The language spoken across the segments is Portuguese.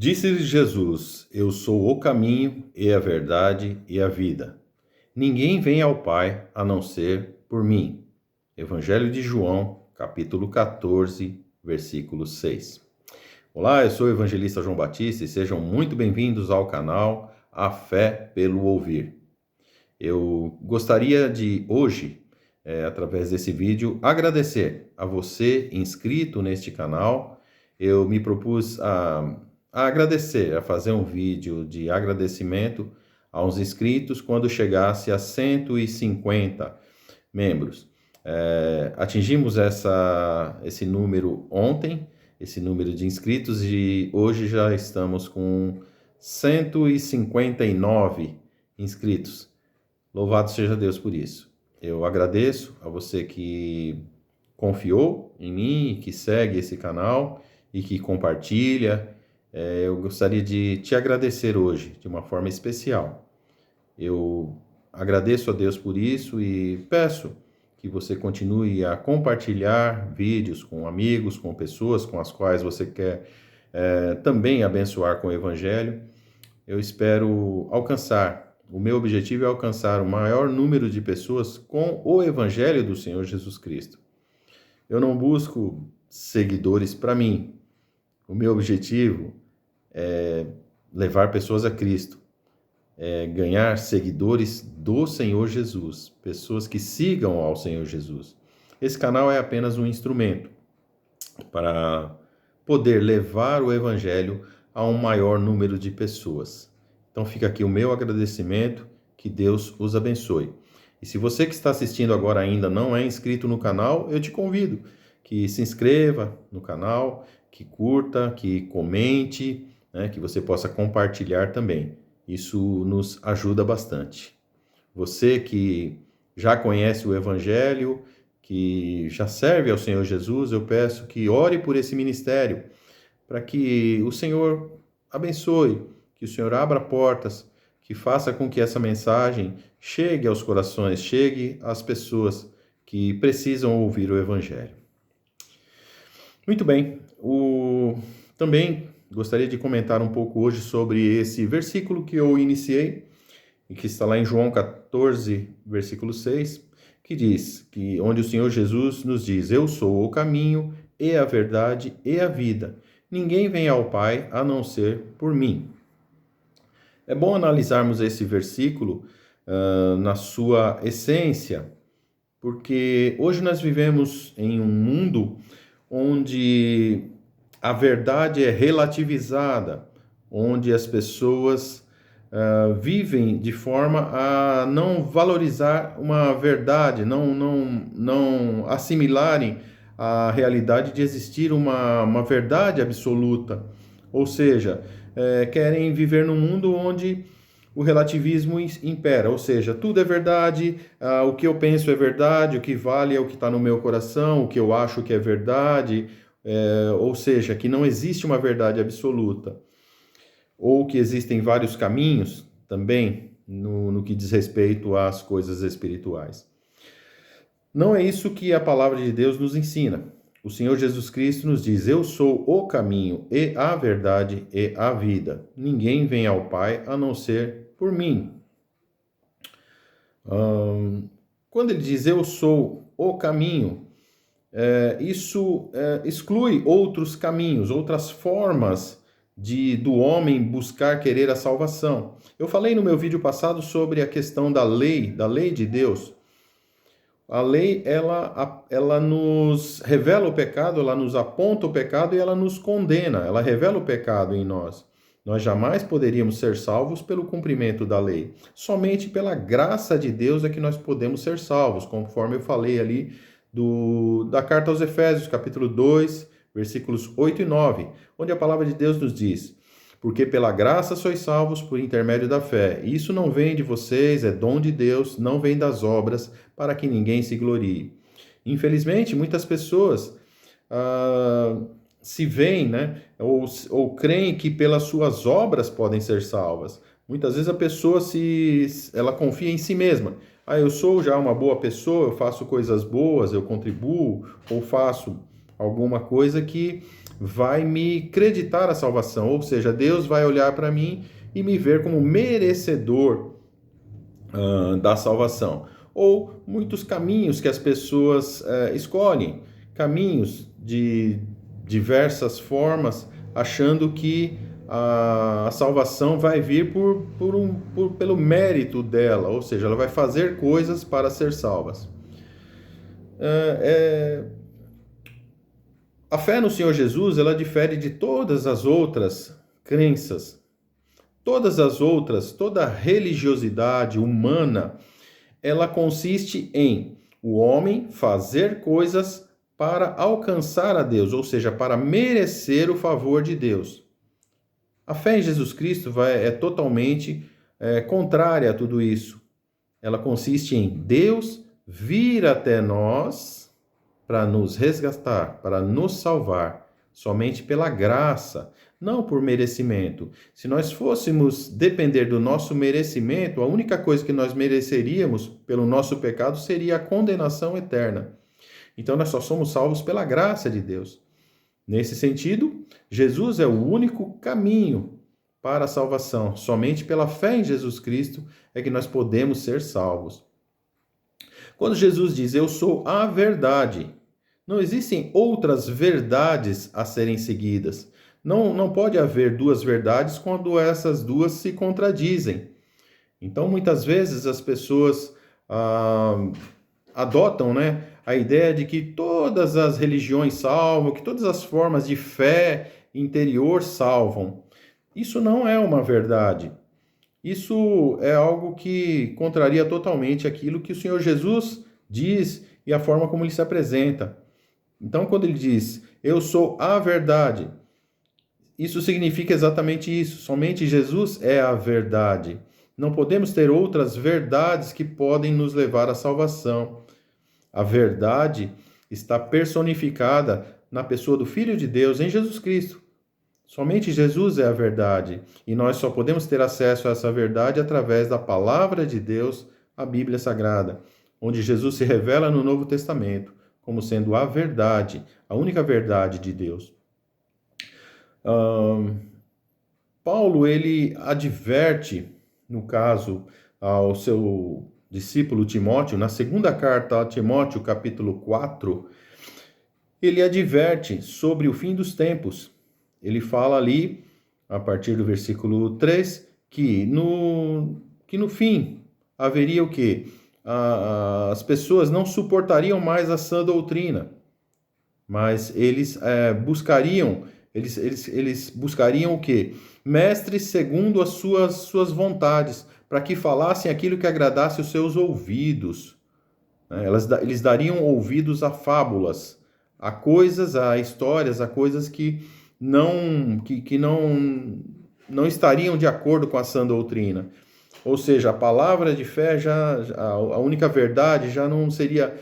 Disse-lhes Jesus: Eu sou o caminho e a verdade e a vida. Ninguém vem ao Pai a não ser por mim. Evangelho de João, capítulo 14, versículo 6. Olá, eu sou o evangelista João Batista e sejam muito bem-vindos ao canal A Fé pelo Ouvir. Eu gostaria de hoje, através desse vídeo, agradecer a você inscrito neste canal. Eu me propus a agradecer, a fazer um vídeo de agradecimento aos inscritos quando chegasse a 150 membros. Atingimos esse número ontem, esse número de inscritos, e hoje já estamos com 159 inscritos. Louvado seja Deus por isso. Eu agradeço a você que confiou em mim, que segue esse canal e que compartilha. Eu gostaria de te agradecer hoje de uma forma especial. Eu agradeço a Deus por isso e peço que você continue a compartilhar vídeos com amigos, com pessoas com as quais você quer também abençoar com o Evangelho. Eu espero o meu objetivo é alcançar o maior número de pessoas com o Evangelho do Senhor Jesus Cristo. Eu não busco seguidores para mim. O meu objetivo é levar pessoas a Cristo, ganhar seguidores do Senhor Jesus, pessoas que sigam ao Senhor Jesus. Esse canal é apenas um instrumento para poder levar o Evangelho a um maior número de pessoas. Então fica aqui o meu agradecimento, que Deus os abençoe. E se você que está assistindo agora ainda não é inscrito no canal, eu te convido que se inscreva no canal, que curta, que comente, que você possa compartilhar também. Isso nos ajuda bastante. Você que já conhece o Evangelho, que já serve ao Senhor Jesus, eu peço que ore por esse ministério, para que o Senhor abençoe, que o Senhor abra portas, que faça com que essa mensagem chegue aos corações, chegue às pessoas que precisam ouvir o Evangelho. Muito bem, também gostaria de comentar um pouco hoje sobre esse versículo que eu iniciei, e que está lá em João 14, versículo 6, que diz, onde o Senhor Jesus nos diz: Eu sou o caminho e a verdade e a vida. Ninguém vem ao Pai a não ser por mim. É bom analisarmos esse versículo na sua essência, porque hoje nós vivemos em um mundo onde a verdade é relativizada, onde as pessoas vivem de forma a não valorizar uma verdade, não assimilarem a realidade de existir uma verdade absoluta. Ou seja, querem viver num mundo onde o relativismo impera, ou seja, tudo é verdade, o que eu penso é verdade, o que vale é o que está no meu coração, o que eu acho que é verdade, ou seja, que não existe uma verdade absoluta, ou que existem vários caminhos também no que diz respeito às coisas espirituais. Não é isso que a palavra de Deus nos ensina. O Senhor Jesus Cristo nos diz: Eu sou o caminho e a verdade e a vida. Ninguém vem ao Pai a não ser por mim. Quando ele diz eu sou o caminho, isso exclui outros caminhos, outras formas do homem buscar querer a salvação. Eu falei no meu vídeo passado sobre a questão da lei de Deus. A lei, ela nos revela o pecado, ela nos aponta o pecado e ela nos condena, ela revela o pecado em nós. Nós jamais poderíamos ser salvos pelo cumprimento da lei. Somente pela graça de Deus é que nós podemos ser salvos, conforme eu falei ali da carta aos Efésios, capítulo 2, versículos 8 e 9, onde a palavra de Deus nos diz: Porque pela graça sois salvos por intermédio da fé. Isso não vem de vocês, é dom de Deus, não vem das obras, para que ninguém se glorie. Infelizmente, muitas pessoas se veem, ou creem que pelas suas obras podem ser salvas. Muitas vezes a pessoa ela confia em si mesma. Eu sou já uma boa pessoa, eu faço coisas boas, eu contribuo, ou faço alguma coisa que vai me creditar a salvação, ou seja, Deus vai olhar para mim e me ver como merecedor da salvação. Ou muitos caminhos que as pessoas escolhem, caminhos de diversas formas, achando que a salvação vai vir pelo mérito dela, ou seja, ela vai fazer coisas para ser salvas. A fé no Senhor Jesus, ela difere de todas as outras crenças. Todas as outras, toda a religiosidade humana, ela consiste em o homem fazer coisas para alcançar a Deus, ou seja, para merecer o favor de Deus. A fé em Jesus Cristo é totalmente contrária a tudo isso. Ela consiste em Deus vir até nós para nos resgatar, para nos salvar, somente pela graça, não por merecimento. Se nós fôssemos depender do nosso merecimento, a única coisa que nós mereceríamos pelo nosso pecado seria a condenação eterna. Então nós só somos salvos pela graça de Deus. Nesse sentido, Jesus é o único caminho para a salvação. Somente pela fé em Jesus Cristo é que nós podemos ser salvos. Quando Jesus diz, eu sou a verdade, não existem outras verdades a serem seguidas. Não pode haver duas verdades quando essas duas se contradizem. Então, muitas vezes as pessoas adotam, a ideia de que todas as religiões salvam, que todas as formas de fé interior salvam. Isso não é uma verdade. Isso é algo que contraria totalmente aquilo que o Senhor Jesus diz e a forma como ele se apresenta. Então, quando ele diz, eu sou a verdade, isso significa exatamente isso. Somente Jesus é a verdade. Não podemos ter outras verdades que podem nos levar à salvação. A verdade está personificada na pessoa do Filho de Deus, em Jesus Cristo. Somente Jesus é a verdade. E nós só podemos ter acesso a essa verdade através da palavra de Deus, a Bíblia Sagrada, onde Jesus se revela no Novo Testamento como sendo a verdade, a única verdade de Deus. Paulo, ele adverte, no caso, ao seu discípulo Timóteo, na segunda carta a Timóteo, capítulo 4, ele adverte sobre o fim dos tempos. Ele fala ali, a partir do versículo 3, que no fim haveria o quê? As pessoas não suportariam mais a sã doutrina, mas eles buscariam o quê? Mestres segundo as suas vontades, para que falassem aquilo que agradasse os seus ouvidos. Eles dariam ouvidos a fábulas, a coisas, a histórias, a coisas que não estariam de acordo com a sã doutrina. Ou seja, a palavra de fé, a única verdade já não seria,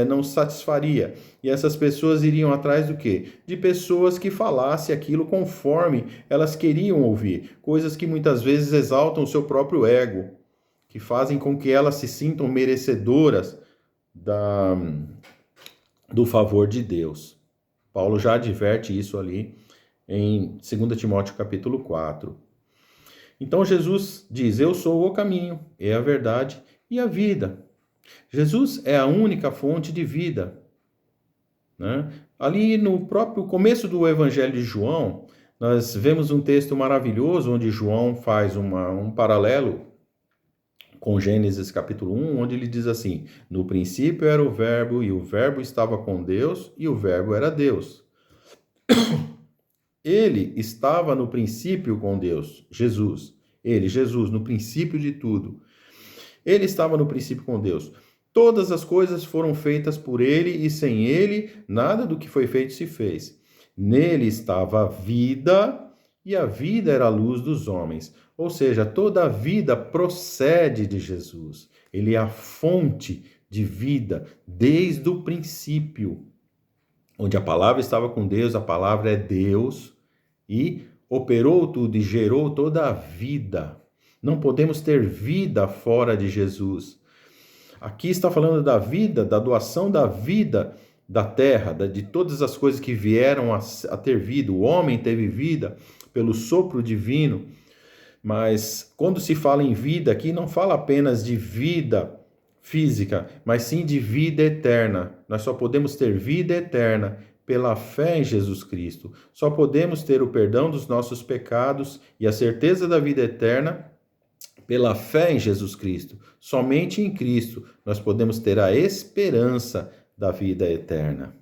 não satisfaria. E essas pessoas iriam atrás do quê? De pessoas que falassem aquilo conforme elas queriam ouvir. Coisas que muitas vezes exaltam o seu próprio ego, que fazem com que elas se sintam merecedoras do favor de Deus. Paulo já adverte isso ali em 2 Timóteo capítulo 4. Então Jesus diz, eu sou o caminho, é a verdade e a vida. Jesus é a única fonte de vida. Ali no próprio começo do Evangelho de João, nós vemos um texto maravilhoso onde João faz um paralelo com Gênesis capítulo 1, onde ele diz assim, no princípio era o verbo e o verbo estava com Deus e o verbo era Deus. Ele estava no princípio com Deus, Jesus. Jesus, no princípio de tudo. Ele estava no princípio com Deus. Todas as coisas foram feitas por ele e sem ele, nada do que foi feito se fez. Nele estava a vida e a vida era a luz dos homens. Ou seja, toda a vida procede de Jesus. Ele é a fonte de vida desde o princípio. Onde a palavra estava com Deus, a palavra é Deus e operou tudo e gerou toda a vida. Não podemos ter vida fora de Jesus. Aqui está falando da vida, da doação da vida da terra, de todas as coisas que vieram a ter vida. O homem teve vida pelo sopro divino, mas quando se fala em vida aqui, não fala apenas de vida física, mas sim de vida eterna. Nós só podemos ter vida eterna pela fé em Jesus Cristo. Só podemos ter o perdão dos nossos pecados e a certeza da vida eterna pela fé em Jesus Cristo. Somente em Cristo nós podemos ter a esperança da vida eterna.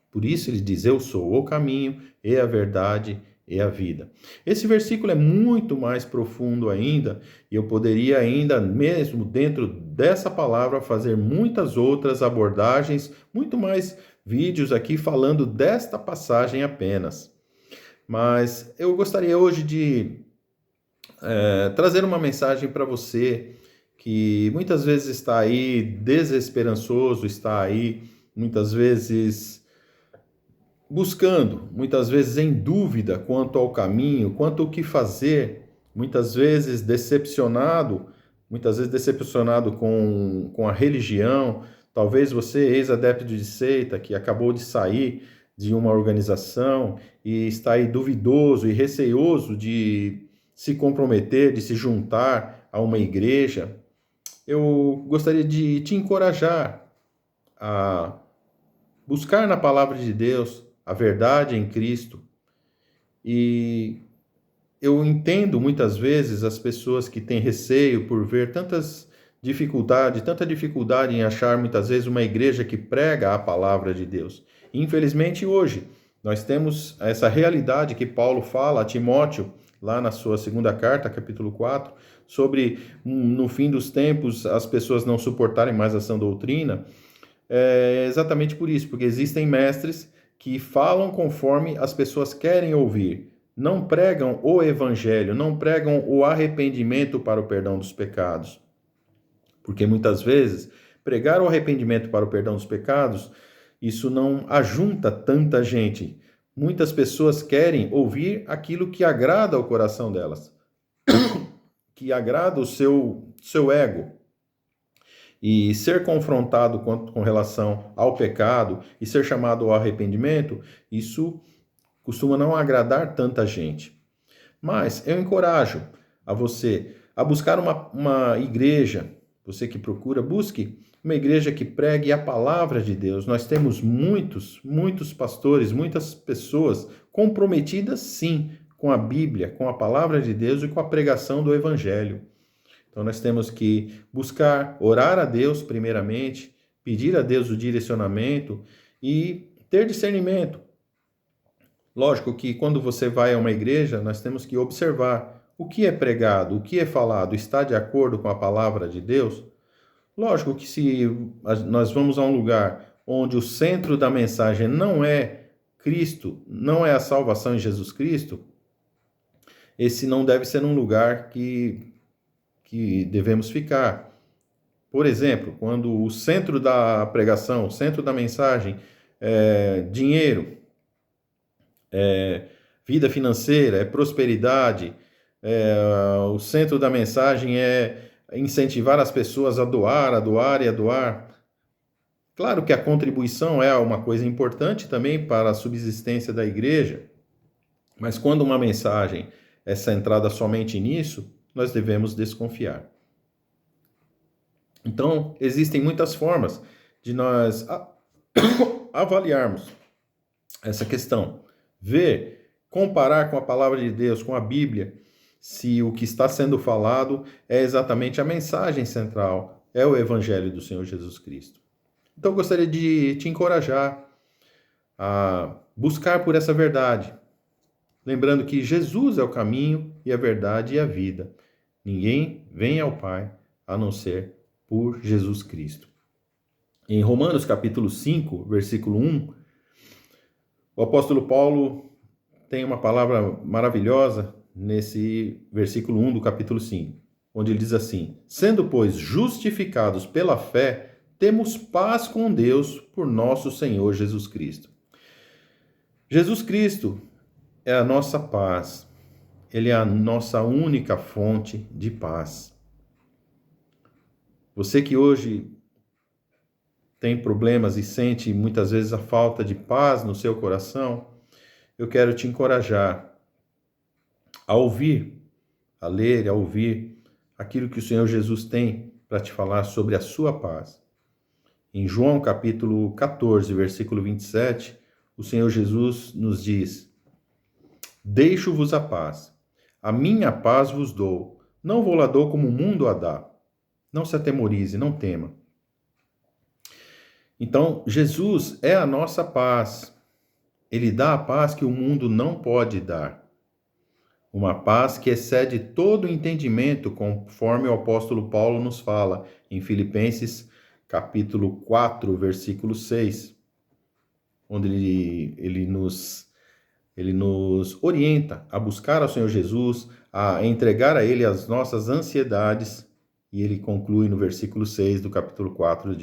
Por isso ele diz: eu sou o caminho e a verdade e a vida. Esse versículo é muito mais profundo ainda, e eu poderia ainda, mesmo dentro dessa palavra, fazer muitas outras abordagens, muito mais vídeos aqui falando desta passagem apenas. Mas eu gostaria hoje de trazer uma mensagem para você que muitas vezes está aí desesperançoso, está aí muitas vezes buscando, muitas vezes em dúvida quanto ao caminho, quanto ao que fazer, muitas vezes decepcionado com a religião. Talvez você, ex-adepto de seita, que acabou de sair de uma organização e está aí duvidoso e receoso de se comprometer, de se juntar a uma igreja. Eu gostaria de te encorajar a buscar na palavra de Deus a verdade em Cristo. E eu entendo muitas vezes as pessoas que têm receio por ver tanta dificuldade em achar muitas vezes uma igreja que prega a palavra de Deus. Infelizmente hoje nós temos essa realidade que Paulo fala a Timóteo, lá na sua segunda carta, capítulo 4, sobre no fim dos tempos as pessoas não suportarem mais a sã doutrina. É exatamente por isso, porque existem mestres que falam conforme as pessoas querem ouvir, não pregam o evangelho, não pregam o arrependimento para o perdão dos pecados. Porque muitas vezes pregar o arrependimento para o perdão dos pecados, isso não ajunta tanta gente. Muitas pessoas querem ouvir aquilo que agrada ao coração delas, que agrada o seu ego. E ser confrontado com relação ao pecado e ser chamado ao arrependimento, isso costuma não agradar tanta gente. Mas eu encorajo a você a buscar uma igreja, você que procura, busque uma igreja que pregue a palavra de Deus. Nós temos muitos pastores, muitas pessoas comprometidas, sim, com a Bíblia, com a palavra de Deus e com a pregação do Evangelho. Então nós temos que buscar, orar a Deus primeiramente, pedir a Deus o direcionamento e ter discernimento. Lógico que quando você vai a uma igreja, nós temos que observar o que é pregado, o que é falado, está de acordo com a palavra de Deus. Lógico que se nós vamos a um lugar onde o centro da mensagem não é Cristo, não é a salvação em Jesus Cristo, esse não deve ser um lugar que devemos ficar. Por exemplo, quando o centro da pregação, o centro da mensagem é dinheiro, é vida financeira, é prosperidade, o centro da mensagem é incentivar as pessoas a doar e a doar. Claro que a contribuição é uma coisa importante também para a subsistência da igreja, mas quando uma mensagem é centrada somente nisso, nós devemos desconfiar. Então, existem muitas formas de nós avaliarmos essa questão. Ver, comparar com a palavra de Deus, com a Bíblia, se o que está sendo falado é exatamente a mensagem central, é o Evangelho do Senhor Jesus Cristo. Então, eu gostaria de te encorajar a buscar por essa verdade, lembrando que Jesus é o caminho e a verdade e a vida. Ninguém vem ao Pai a não ser por Jesus Cristo. Em Romanos capítulo 5, versículo 1, o apóstolo Paulo tem uma palavra maravilhosa nesse versículo 1 do capítulo 5, onde ele diz assim: sendo, pois, justificados pela fé, temos paz com Deus por nosso Senhor Jesus Cristo. Jesus Cristo é a nossa paz. Ele é a nossa única fonte de paz. Você que hoje tem problemas e sente muitas vezes a falta de paz no seu coração, eu quero te encorajar a ouvir, a ler, a ouvir aquilo que o Senhor Jesus tem para te falar sobre a sua paz. Em João capítulo 14, versículo 27, o Senhor Jesus nos diz: Deixo-vos a paz, a minha paz vos dou, não vou lá dou como o mundo a dá. Não se atemorize, não tema. Então, Jesus é a nossa paz. Ele dá a paz que o mundo não pode dar. Uma paz que excede todo o entendimento, conforme o apóstolo Paulo nos fala em Filipenses capítulo 4, versículo 6, onde ele nos orienta a buscar ao Senhor Jesus, a entregar a Ele as nossas ansiedades, e ele conclui no versículo 6 do capítulo 4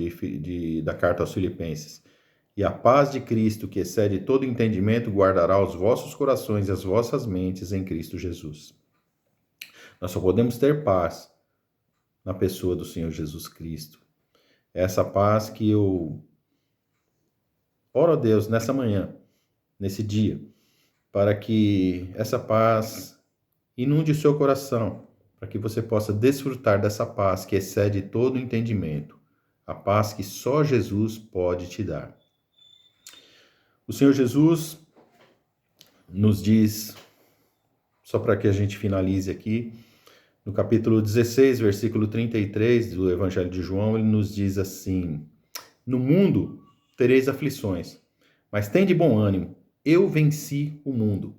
da carta aos Filipenses. E a paz de Cristo, que excede todo entendimento, guardará os vossos corações e as vossas mentes em Cristo Jesus. Nós só podemos ter paz na pessoa do Senhor Jesus Cristo. Essa paz que eu oro a Deus nessa manhã, nesse dia, para que essa paz inunde o seu coração, para que você possa desfrutar dessa paz que excede todo o entendimento, a paz que só Jesus pode te dar. O Senhor Jesus nos diz, só para que a gente finalize aqui, no capítulo 16, versículo 33 do Evangelho de João, ele nos diz assim: No mundo tereis aflições, mas tende bom ânimo, eu venci o mundo.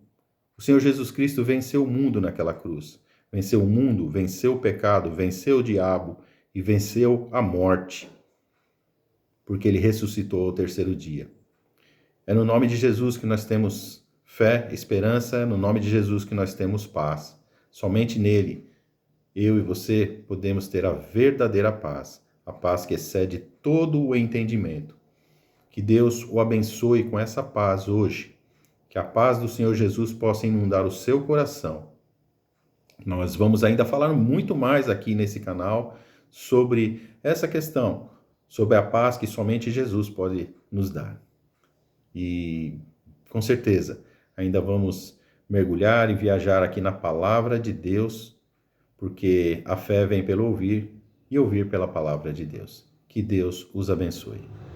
O Senhor Jesus Cristo venceu o mundo naquela cruz. Venceu o mundo, venceu o pecado, venceu o diabo e venceu a morte, porque ele ressuscitou ao terceiro dia. É no nome de Jesus que nós temos fé, esperança, é no nome de Jesus que nós temos paz. Somente nele, eu e você podemos ter a verdadeira paz, a paz que excede todo o entendimento. Que Deus o abençoe com essa paz hoje, que a paz do Senhor Jesus possa inundar o seu coração. Nós vamos ainda falar muito mais aqui nesse canal sobre essa questão, sobre a paz que somente Jesus pode nos dar. E, com certeza, ainda vamos mergulhar e viajar aqui na palavra de Deus, porque a fé vem pelo ouvir e ouvir pela palavra de Deus. Que Deus os abençoe.